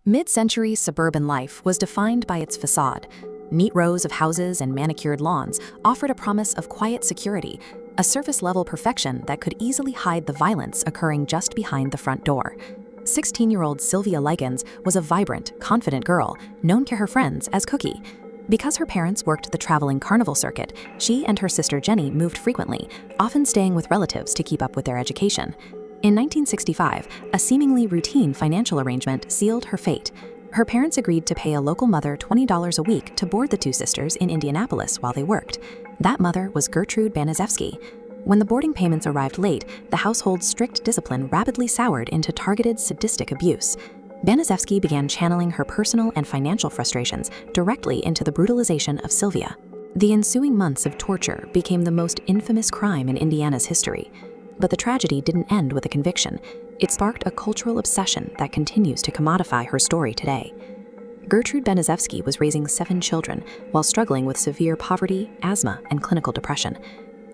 Mid-century suburban life was defined by its facade. Neat rows of houses and manicured lawns offered a promise of quiet security, a surface-level perfection that could easily hide the violence occurring just behind the front door. 16-year-old Sylvia Likens was a vibrant, confident girl, known to her friends as Cookie. Because her parents worked the traveling carnival circuit, she and her sister Jenny moved frequently, often staying with relatives to keep up with their education. In 1965, a seemingly routine financial arrangement sealed her fate. Her parents agreed to pay a local mother $20 a week to board the two sisters in Indianapolis while they worked. That mother was Gertrude Banaszewski. When the boarding payments arrived late, the household's strict discipline rapidly soured into targeted sadistic abuse. Banaszewski began channeling her personal and financial frustrations directly into the brutalization of Sylvia. The ensuing months of torture became the most infamous crime in Indiana's history. But the tragedy didn't end with a conviction. It sparked a cultural obsession that continues to commodify her story today. Gertrude Banaszewski was raising 7 children while struggling with severe poverty, asthma, and clinical depression.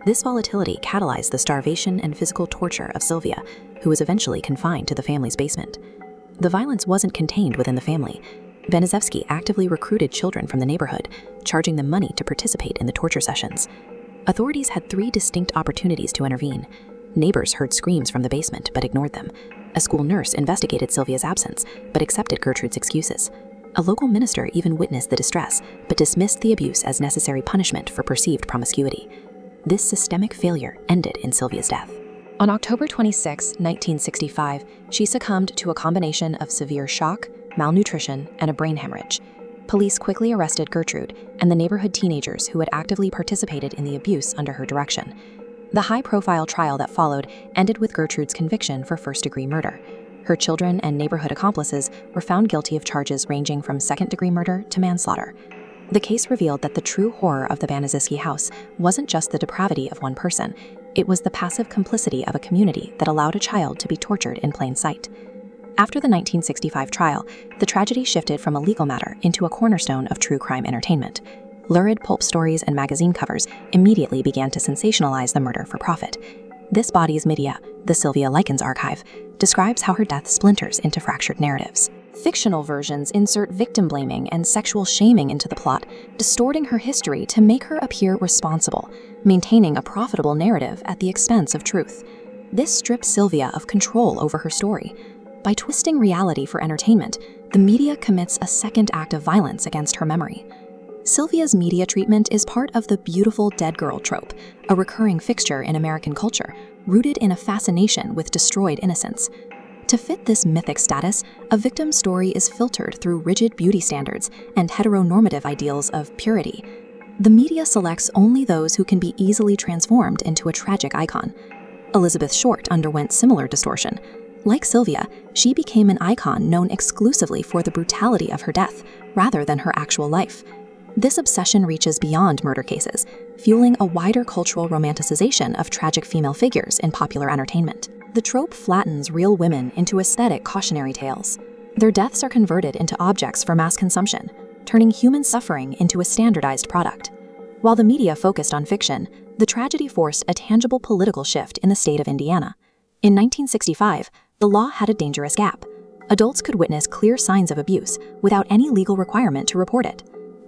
This volatility catalyzed the starvation and physical torture of Sylvia, who was eventually confined to the family's basement. The violence wasn't contained within the family. Banaszewski actively recruited children from the neighborhood, charging them money to participate in the torture sessions. Authorities had 3 distinct opportunities to intervene. Neighbors heard screams from the basement but ignored them. A school nurse investigated Sylvia's absence but accepted Gertrude's excuses. A local minister even witnessed the distress but dismissed the abuse as necessary punishment for perceived promiscuity. This systemic failure ended in Sylvia's death. On October 26, 1965, she succumbed to a combination of severe shock, malnutrition, and a brain hemorrhage. Police quickly arrested Gertrude and the neighborhood teenagers who had actively participated in the abuse under her direction. The high-profile trial that followed ended with Gertrude's conviction for first-degree murder. Her children and neighborhood accomplices were found guilty of charges ranging from second-degree murder to manslaughter. The case revealed that the true horror of the Banaszewski house wasn't just the depravity of one person, it was the passive complicity of a community that allowed a child to be tortured in plain sight. After the 1965 trial, the tragedy shifted from a legal matter into a cornerstone of true crime entertainment. Lurid pulp stories and magazine covers immediately began to sensationalize the murder for profit. This body's media, the Sylvia Likens Archive, describes how her death splinters into fractured narratives. Fictional versions insert victim blaming and sexual shaming into the plot, distorting her history to make her appear responsible, maintaining a profitable narrative at the expense of truth. This strips Sylvia of control over her story. By twisting reality for entertainment, the media commits a second act of violence against her memory. Sylvia's media treatment is part of the beautiful dead girl trope, a recurring fixture in American culture, rooted in a fascination with destroyed innocence. To fit this mythic status, a victim's story is filtered through rigid beauty standards and heteronormative ideals of purity. The media selects only those who can be easily transformed into a tragic icon. Elizabeth Short underwent similar distortion. Like Sylvia, she became an icon known exclusively for the brutality of her death, rather than her actual life. This obsession reaches beyond murder cases, fueling a wider cultural romanticization of tragic female figures in popular entertainment. The trope flattens real women into aesthetic cautionary tales. Their deaths are converted into objects for mass consumption, turning human suffering into a standardized product. While the media focused on fiction, the tragedy forced a tangible political shift in the state of Indiana. In 1965, the law had a dangerous gap. Adults could witness clear signs of abuse without any legal requirement to report it.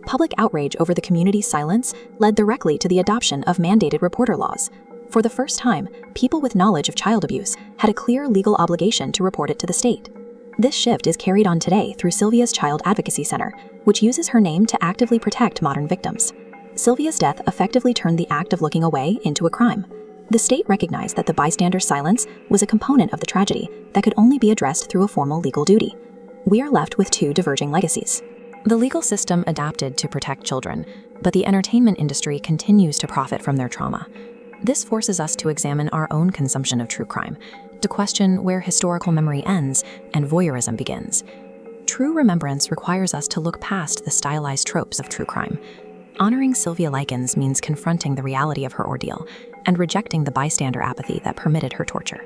Public outrage over the community's silence led directly to the adoption of mandated reporter laws. For the first time, people with knowledge of child abuse had a clear legal obligation to report it to the state. This shift is carried on today through Sylvia's Child Advocacy Center, which uses her name to actively protect modern victims. Sylvia's death effectively turned the act of looking away into a crime. The state recognized that the bystander's silence was a component of the tragedy that could only be addressed through a formal legal duty. We are left with 2 diverging legacies. The legal system adapted to protect children, but the entertainment industry continues to profit from their trauma. This forces us to examine our own consumption of true crime, to question where historical memory ends and voyeurism begins. True remembrance requires us to look past the stylized tropes of true crime. Honoring Sylvia Likens means confronting the reality of her ordeal and rejecting the bystander apathy that permitted her torture.